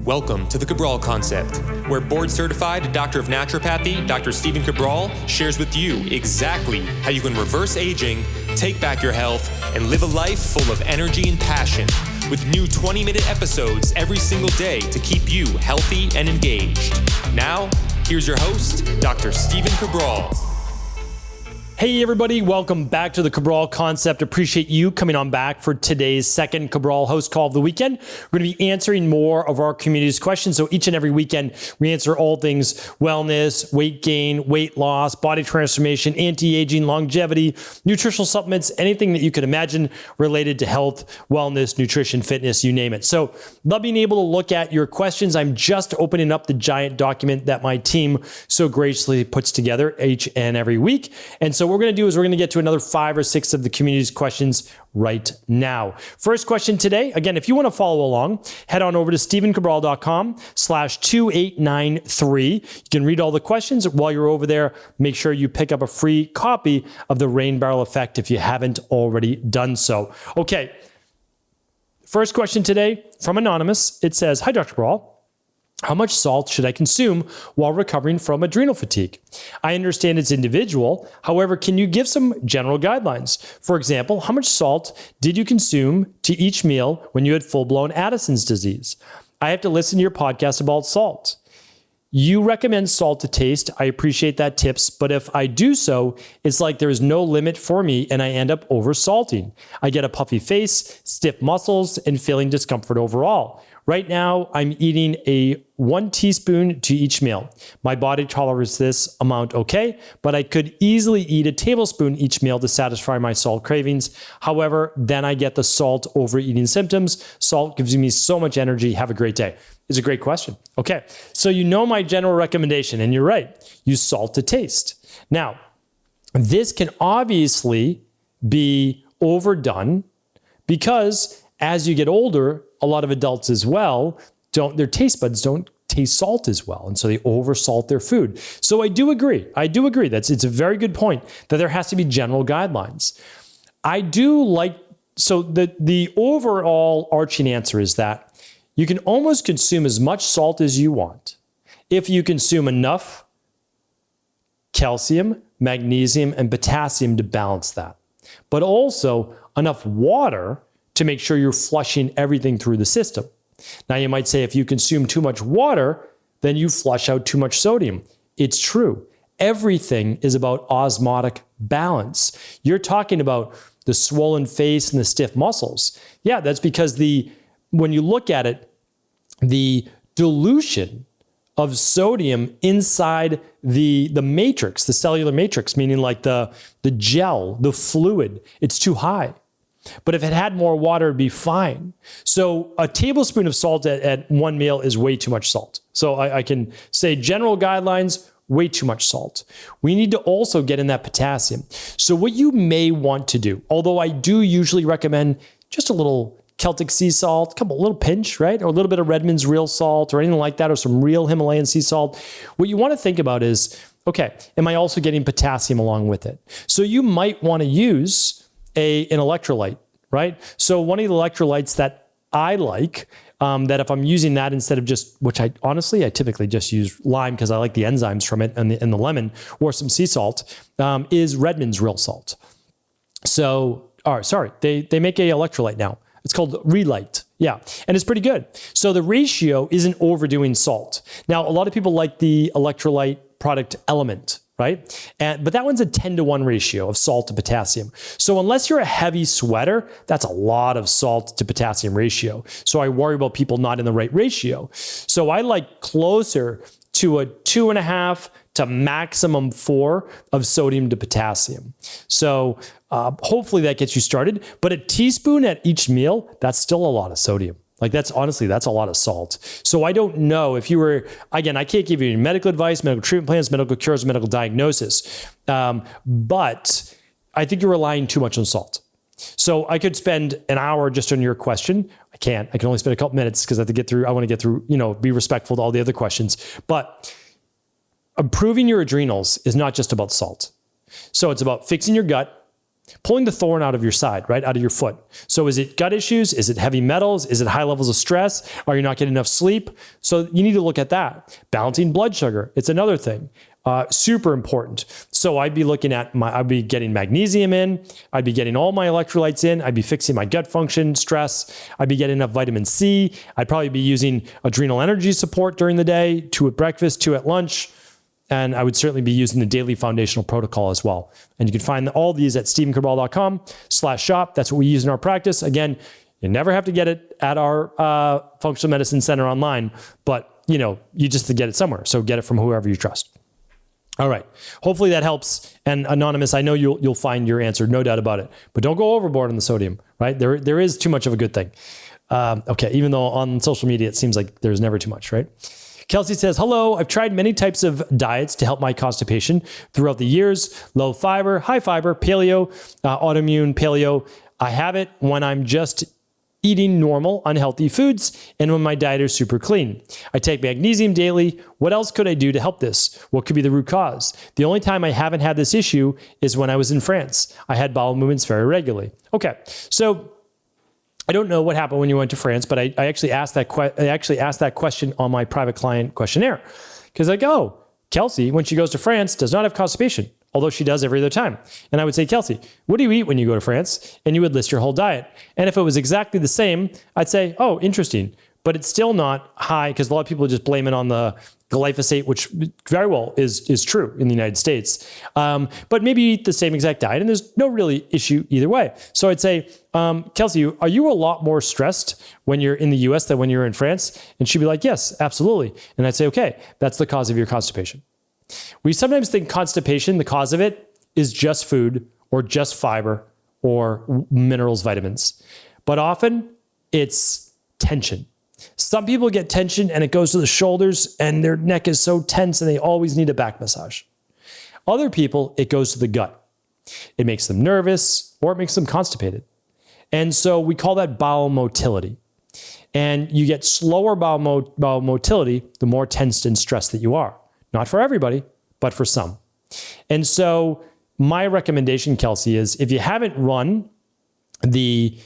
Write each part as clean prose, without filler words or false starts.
Welcome to the Cabral Concept, where board-certified Doctor of Naturopathy, Dr. Stephen Cabral, shares with you exactly how you can reverse aging, take back your health, and live a life full of energy and passion, with new 20-minute episodes every single day to keep you healthy and engaged. Now, here's your host, Dr. Stephen Cabral. Hey everybody, welcome back to the Cabral Concept. Appreciate you coming on back for today's second Cabral HouseCall of the weekend. We're going to be answering more of our community's questions. So each and every weekend, we answer all things wellness, weight gain, weight loss, body transformation, anti-aging, longevity, nutritional supplements, anything that you could imagine related to health, wellness, nutrition, fitness, you name it. So love being able to look at your questions. I'm just opening up the giant document that my team so graciously puts together each and every week. And so what we're going to do is we're going to get to another 5 or 6 of the community's questions right now. First question today. Again, if you want to follow along, head on over to stephencabral.com/2893. You can read all the questions while you're over there. Make sure you pick up a free copy of the Rain Barrel Effect if you haven't already done so. Okay. First question today from Anonymous. It says, "Hi, Dr. Cabral. How much salt should I consume while recovering from adrenal fatigue? I understand it's individual. However, can you give some general guidelines? For example, how much salt did you consume to each meal when you had full-blown Addison's disease? I have to listen to your podcast about salt. You recommend salt to taste. I appreciate that tips, but if I do so, it's like there's no limit for me and I end up over-salting. I get a puffy face, stiff muscles, and feeling discomfort overall. Right now, I'm eating a 1 teaspoon to each meal. My body tolerates this amount okay, but I could easily eat a tablespoon each meal to satisfy my salt cravings. However, then I get the salt overeating symptoms. Salt gives me so much energy. Have a great day." It's a great question. Okay, so you know my general recommendation, and you're right. Use salt to taste. Now, this can obviously be overdone because as you get older, a lot of adults as well, their taste buds don't taste salt as well. And so they oversalt their food. So I do agree. It's a very good point that there has to be general guidelines. So the overall arching answer is that you can almost consume as much salt as you want if you consume enough calcium, magnesium, and potassium to balance that, but also enough water to make sure you're flushing everything through the system. Now you might say if you consume too much water, then you flush out too much sodium. It's true. Everything is about osmotic balance. You're talking about the swollen face and the stiff muscles. Yeah, that's because when you look at it, the dilution of sodium inside the matrix, the cellular matrix, meaning like the gel, the fluid, it's too high. But if it had more water, it'd be fine. So a tablespoon of salt at one meal is way too much salt. So I can say general guidelines, way too much salt. We need to also get in that potassium. So what you may want to do, although I do usually recommend just a little Celtic sea salt, a little pinch, right? Or a little bit of Redmond's real salt or anything like that, or some real Himalayan sea salt. What you want to think about is, okay, am I also getting potassium along with it? So you might want to use an electrolyte, right? So one of the electrolytes that I like, that if I'm using that instead of which I typically just use lime because I like the enzymes from it and the lemon or some sea salt, is Redmond's real salt. So, they make a electrolyte now. It's called Relight. Yeah, and it's pretty good. So the ratio isn't overdoing salt. Now, a lot of people like the electrolyte product Element, right? But that one's a 10-to-1 ratio of salt to potassium. So unless you're a heavy sweater, that's a lot of salt to potassium ratio. So I worry about people not in the right ratio. So I like closer to a 2.5 to maximum 4 of sodium to potassium. So hopefully that gets you started. But a teaspoon at each meal, that's still a lot of sodium. That's a lot of salt. So I don't know if you were, again, I can't give you any medical advice, medical treatment plans, medical cures, medical diagnosis. But I think you're relying too much on salt. So I could spend an hour just on your question. I can't. I can only spend a couple minutes because I want to get through, be respectful to all the other questions. But improving your adrenals is not just about salt. So it's about fixing your gut, Pulling the thorn out of your side, right? Out of your foot. So is it gut issues? Is it heavy metals? Is it high levels of stress? Are you not getting enough sleep? So you need to look at that. Balancing blood sugar. It's another thing. Super important. So I'd be looking at I'd be getting magnesium in. I'd be getting all my electrolytes in. I'd be fixing my gut function, stress. I'd be getting enough vitamin C. I'd probably be using adrenal energy support during the day, 2 at breakfast, 2 at lunch. And I would certainly be using the daily foundational protocol as well. And you can find all these at StephenCabral.com/shop. That's what we use in our practice. Again, you never have to get it at our functional medicine center online, but you just have to get it somewhere. So get it from whoever you trust. All right. Hopefully that helps. And Anonymous, I know you'll find your answer, no doubt about it. But don't go overboard on the sodium, right? There is too much of a good thing. Okay, even though on social media it seems like there's never too much, right? Kelsey says, hello, I've tried many types of diets to help my constipation throughout the years. Low fiber, high fiber, paleo, autoimmune, paleo. I have it when I'm just eating normal, unhealthy foods and when my diet is super clean. I take magnesium daily. What else could I do to help this? What could be the root cause? The only time I haven't had this issue is when I was in France. I had bowel movements very regularly. Okay, so I don't know what happened when you went to France, but I actually asked that question on my private client questionnaire. Because Kelsey, when she goes to France, does not have constipation, although she does every other time. And I would say, Kelsey, what do you eat when you go to France? And you would list your whole diet. And if it was exactly the same, I'd say, oh, interesting. But it's still not high because a lot of people just blame it on the glyphosate, which very well is true in the United States. But maybe you eat the same exact diet and there's no really issue either way. So I'd say, Kelsey, are you a lot more stressed when you're in the US than when you're in France? And she'd be like, yes, absolutely. And I'd say, okay, that's the cause of your constipation. We sometimes think constipation, the cause of it is just food or just fiber or minerals, vitamins. But often it's tension. Some people get tension and it goes to the shoulders and their neck is so tense and they always need a back massage. Other people, it goes to the gut. It makes them nervous or it makes them constipated. And so we call that bowel motility. And you get slower bowel motility, the more tensed and stressed that you are. Not for everybody, but for some. And so my recommendation, Kelsey, is if you haven't run the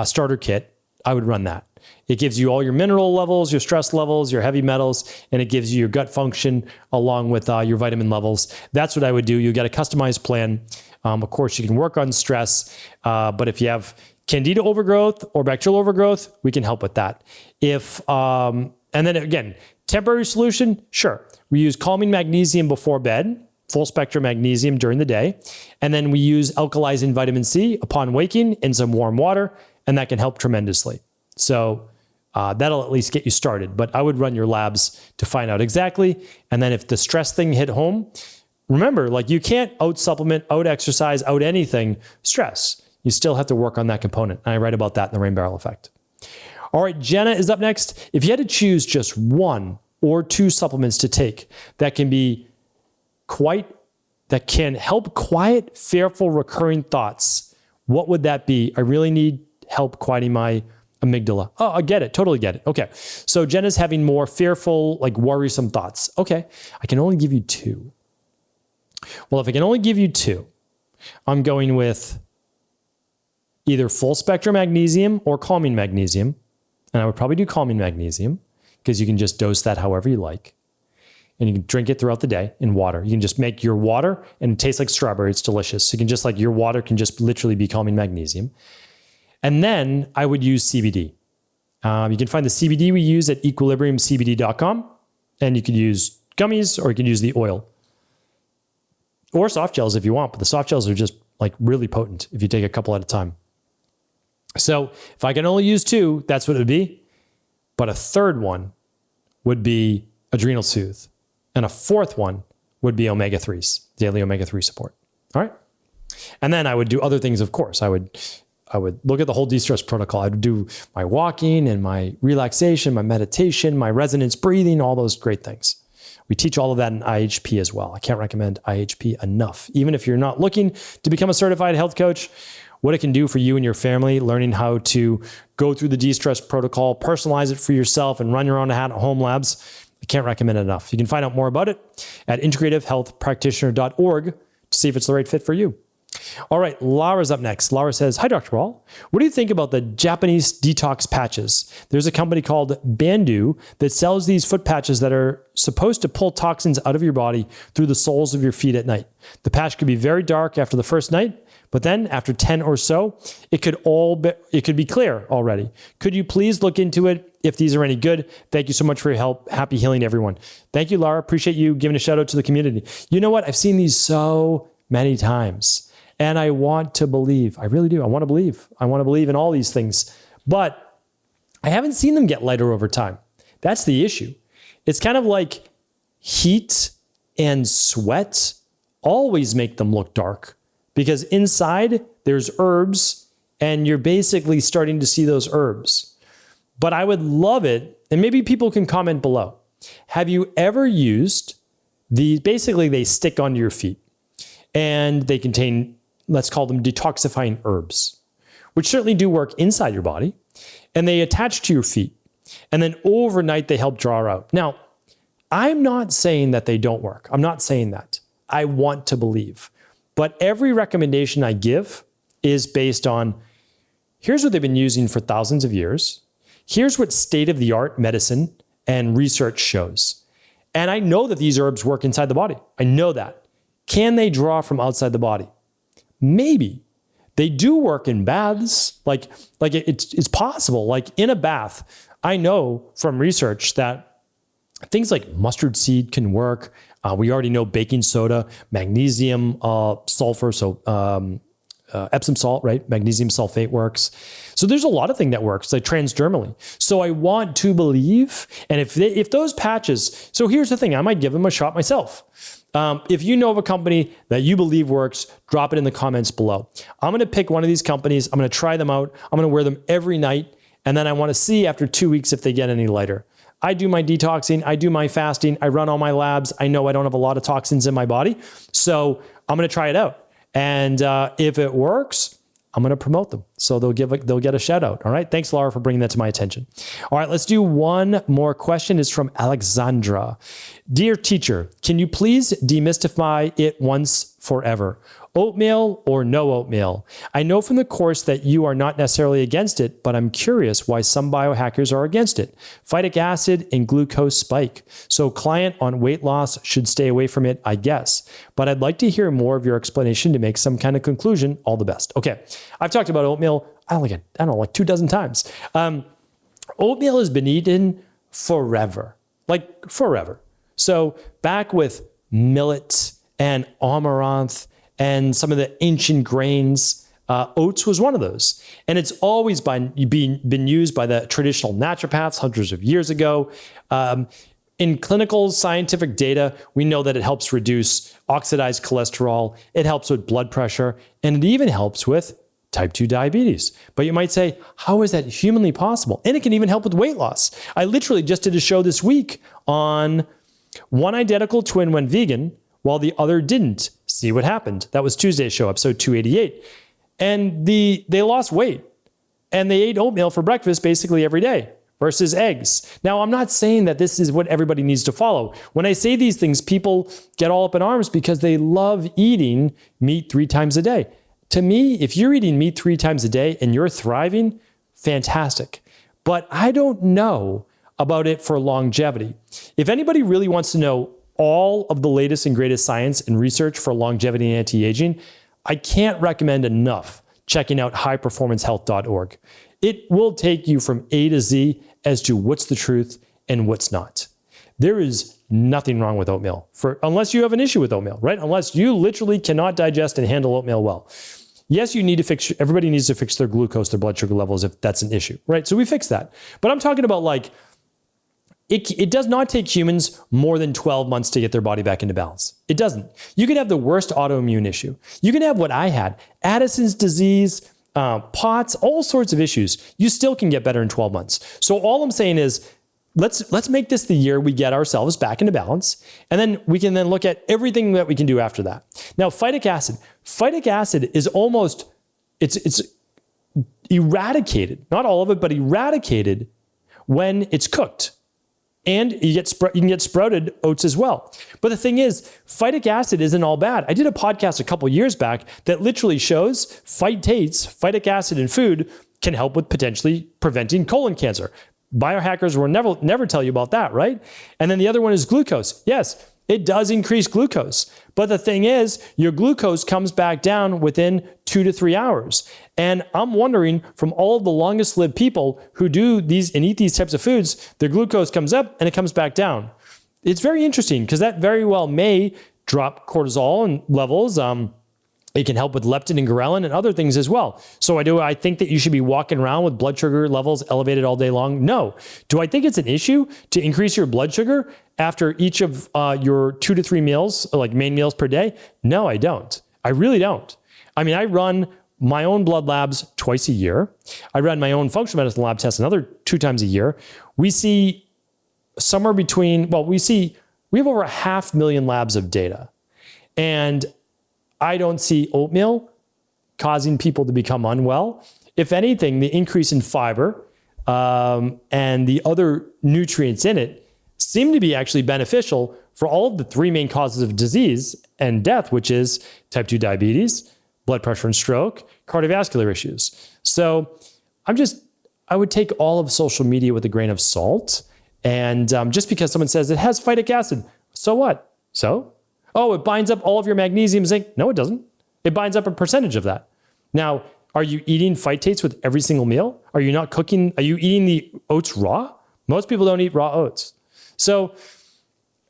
starter kit, I would run that. It gives you all your mineral levels, your stress levels, your heavy metals, and it gives you your gut function along with your vitamin levels. That's what I would do. You get a customized plan. Of course, you can work on stress, but if you have candida overgrowth or bacterial overgrowth, we can help with that. And then again, temporary solution, sure. We use calming magnesium before bed, full spectrum magnesium during the day, and then we use alkalizing vitamin C upon waking in some warm water, and that can help tremendously. So that'll at least get you started. But I would run your labs to find out exactly. And then if the stress thing hit home, remember, you can't out supplement, out exercise, out anything stress. You still have to work on that component. And I write about that in the Rain Barrel Effect. All right, Jenna is up next. If you had to choose just 1 or 2 supplements to take that can help quiet, fearful, recurring thoughts, what would that be? I really need help quieting my amygdala. Oh, I get it. Totally get it. Okay. So Jenna's having more fearful, worrisome thoughts. Okay. I can only give you 2. Well, if I can only give you 2, I'm going with either full spectrum magnesium or calming magnesium. And I would probably do calming magnesium because you can just dose that however you like. And you can drink it throughout the day in water. You can just make your water and it tastes like strawberry. It's delicious. So you can just your water can just literally be calming magnesium. And then I would use CBD. You can find the CBD we use at equilibriumcbd.com. And you could use gummies or you could use the oil. Or soft gels if you want. But the soft gels are just really potent if you take a couple at a time. So if I can only use 2, that's what it would be. But a third one would be Adrenal Soothe. And a fourth one would be omega-3s, daily omega-3 support. All right. And then I would do other things, of course. I would look at the whole de-stress protocol. I would do my walking and my relaxation, my meditation, my resonance breathing, all those great things. We teach all of that in IHP as well. I can't recommend IHP enough. Even if you're not looking to become a certified health coach, what it can do for you and your family, learning how to go through the de-stress protocol, personalize it for yourself, and run your own at-home labs, I can't recommend it enough. You can find out more about it at integrativehealthpractitioner.org to see if it's the right fit for you. All right, Laura's up next. Laura says, hi, Dr. Ball. What do you think about the Japanese detox patches? There's a company called Bandu that sells these foot patches that are supposed to pull toxins out of your body through the soles of your feet at night. The patch could be very dark after the first night, but then after 10 or so, it could be clear already. Could you please look into it if these are any good? Thank you so much for your help. Happy healing to everyone. Thank you, Laura. Appreciate you giving a shout out to the community. You know what? I've seen these so many times and I want to believe. I really do. I want to believe. I want to believe in all these things, but I haven't seen them get lighter over time. That's the issue. It's kind of like heat and sweat always make them look dark, because inside there's herbs and you're basically starting to see those herbs. But I would love it, and maybe people can comment below. Have you ever used basically they stick onto your feet and they contain, let's call them detoxifying herbs, which certainly do work inside your body, and they attach to your feet. And then overnight they help draw out. Now, I'm not saying that they don't work. I'm not saying that. I want to believe. But every recommendation I give is based on, here's what they've been using for thousands of years. Here's what state-of-the-art medicine and research shows. And I know that these herbs work inside the body. I know that. Can they draw from outside the body? Maybe. They do work in baths. Like it's possible. Like in a bath, I know from research that things like mustard seed can work. We already know baking soda, magnesium, sulfur, so Epsom salt, right? Magnesium sulfate works. So there's a lot of things that works, like transdermally. So I want to believe, and if those patches, so here's the thing, I might give them a shot myself. If you know of a company that you believe works, drop it in the comments below. I'm going to pick one of these companies. I'm going to try them out. I'm going to wear them every night. And then I want to see after 2 weeks if they get any lighter. I do my detoxing, I do my fasting, I run all my labs. I know I don't have a lot of toxins in my body. So I'm going to try it out. And if it works, I'm going to promote them. So they'll get a shout out. All right. Thanks, Laura, for bringing that to my attention. All right. Let's do one more question. It's from Alexandra. Dear teacher, can you please demystify it once forever? Oatmeal or no oatmeal? I know from the course that you are not necessarily against it, but I'm curious why some biohackers are against it. Phytic acid and glucose spike. So client on weight loss should stay away from it, I guess. But I'd like to hear more of your explanation to make some kind of conclusion. All the best. Okay. I've talked about oatmeal, like 24 times. Oatmeal has been eaten forever, like forever. So back with millet and amaranth and some of the ancient grains, oats was one of those. And it's always been used by the traditional naturopaths hundreds of years ago. In clinical scientific data, we know that it helps reduce oxidized cholesterol. It helps with blood pressure, and it even helps with type 2 diabetes. But you might say, how is that humanly possible? And it can even help with weight loss. I literally just did a show this week on one identical twin went vegan while the other didn't. See what happened. That was Tuesday's show, episode 288. And they lost weight and they ate oatmeal for breakfast basically every day versus eggs. Now, I'm not saying that this is what everybody needs to follow. When I say these things, people get all up in arms because they love eating meat 3 times a day. To me, if you're eating meat 3 times a day and you're thriving, fantastic. But I don't know about it for longevity. If anybody really wants to know all of the latest and greatest science and research for longevity and anti-aging, I can't recommend enough checking out highperformancehealth.org. It will take you from A to Z as to what's the truth and what's not. There is nothing wrong with oatmeal, unless you have an issue with oatmeal, right? Unless you literally cannot digest and handle oatmeal well. Yes, everybody needs to fix their glucose, their blood sugar levels if that's an issue, right? So we fix that. But I'm talking about like, it does not take humans more than 12 months to get their body back into balance. It doesn't. You can have the worst autoimmune issue. You can have what I had, Addison's disease, POTS, all sorts of issues. You still can get better in 12 months. So all I'm saying is, let's make this the year we get ourselves back into balance. And then we can then look at everything that we can do after that. Now, phytic acid is almost, it's eradicated, not all of it, but eradicated when it's cooked. And you can get sprouted oats as well. But the thing is, phytic acid isn't all bad. I did a podcast a couple years back that literally shows phytic acid in food can help with potentially preventing colon cancer. Biohackers will never tell you about that, right? And then the other one is glucose. Yes, it does increase glucose. But the thing is, your glucose comes back down within 2 to 3 hours. And I'm wondering, from all of the longest lived people who do these and eat these types of foods, their glucose comes up and it comes back down. It's very interesting because that very well may drop cortisol and levels. It can help with leptin and ghrelin and other things as well. So I think that you should be walking around with blood sugar levels elevated all day long? No. Do I think it's an issue to increase your blood sugar after each of your 2 to 3 meals, like main meals per day? No, I don't. I really don't. I mean, I run my own blood labs twice a year. I run my own functional medicine lab tests another 2 times a year. We see somewhere between, we have over 500,000 labs of data. And I don't see oatmeal causing people to become unwell. If anything, the increase in fiber and the other nutrients in it seem to be actually beneficial for all of the 3 main causes of disease and death, which is type 2 diabetes, blood pressure and stroke, cardiovascular issues. So I would take all of social media with a grain of salt. And just because someone says it has phytic acid, so what? So? Oh, it binds up all of your magnesium, zinc. No, it doesn't. It binds up a percentage of that. Now, are you eating phytates with every single meal? Are you not cooking? Are you eating the oats raw? Most people don't eat raw oats. So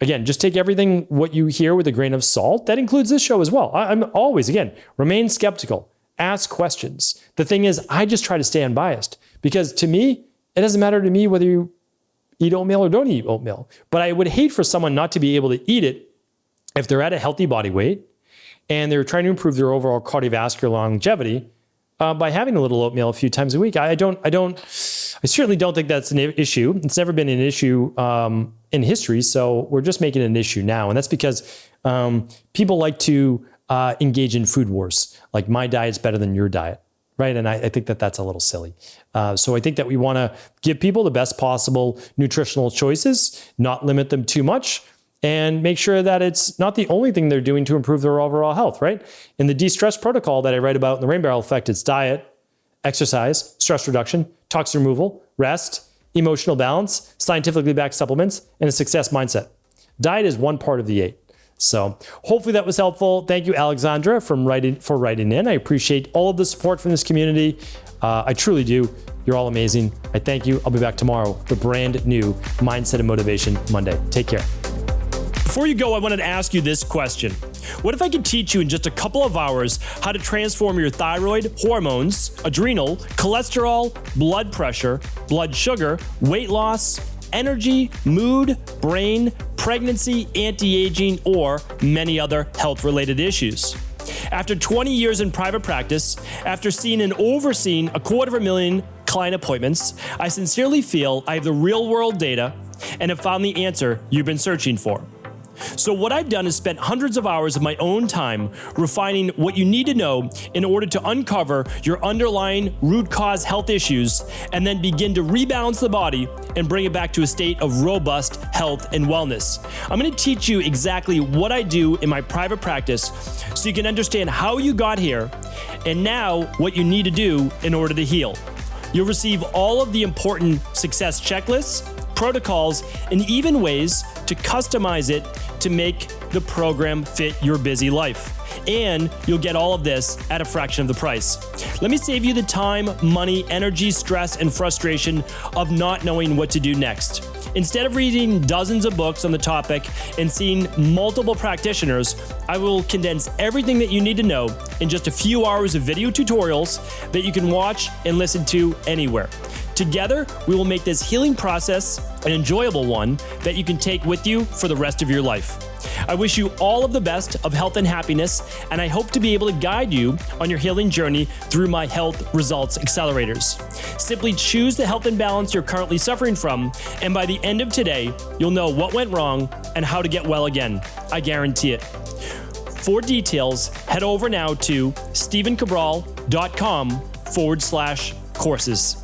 again, just take everything, what you hear with a grain of salt. That includes this show as well. I'm always, again, remain skeptical, ask questions. The thing is, I just try to stay unbiased because to me, it doesn't matter to me whether you eat oatmeal or don't eat oatmeal. But I would hate for someone not to be able to eat it if they're at a healthy body weight and they're trying to improve their overall cardiovascular longevity by having a little oatmeal a few times a week. I certainly don't think that's an issue. It's never been an issue in history, so we're just making it an issue now. And that's because people like to engage in food wars, like my diet's better than your diet, right? And I think that that's a little silly. So I think that we want to give people the best possible nutritional choices, not limit them too much, and make sure that it's not the only thing they're doing to improve their overall health, right? In the de-stress protocol that I write about in the Rain Barrel Effect, it's diet, exercise, stress reduction, toxin removal, rest, emotional balance, scientifically backed supplements, and a success mindset. Diet is one part of the 8. So hopefully that was helpful. Thank you, Alexandra, for writing in. I appreciate all of the support from this community. I truly do. You're all amazing. I thank you. I'll be back tomorrow with a brand new Mindset and Motivation Monday. Take care. Before you go, I wanted to ask you this question. What if I could teach you in just a couple of hours how to transform your thyroid, hormones, adrenal, cholesterol, blood pressure, blood sugar, weight loss, energy, mood, brain, pregnancy, anti-aging, or many other health-related issues? After 20 years in private practice, after seeing and overseeing 250,000 client appointments, I sincerely feel I have the real-world data and have found the answer you've been searching for. So what I've done is spent hundreds of hours of my own time refining what you need to know in order to uncover your underlying root cause health issues and then begin to rebalance the body and bring it back to a state of robust health and wellness. I'm going to teach you exactly what I do in my private practice so you can understand how you got here and now what you need to do in order to heal. You'll receive all of the important success checklists, protocols, and even ways to customize it to make the program fit your busy life. And you'll get all of this at a fraction of the price. Let me save you the time, money, energy, stress, and frustration of not knowing what to do next. Instead of reading dozens of books on the topic and seeing multiple practitioners, I will condense everything that you need to know in just a few hours of video tutorials that you can watch and listen to anywhere. Together, we will make this healing process an enjoyable one that you can take with you for the rest of your life. I wish you all of the best of health and happiness, and I hope to be able to guide you on your healing journey through my health results accelerators. Simply choose the health imbalance you're currently suffering from, and by the end of today, you'll know what went wrong and how to get well again. I guarantee it. For details, head over now to stephencabral.com/courses.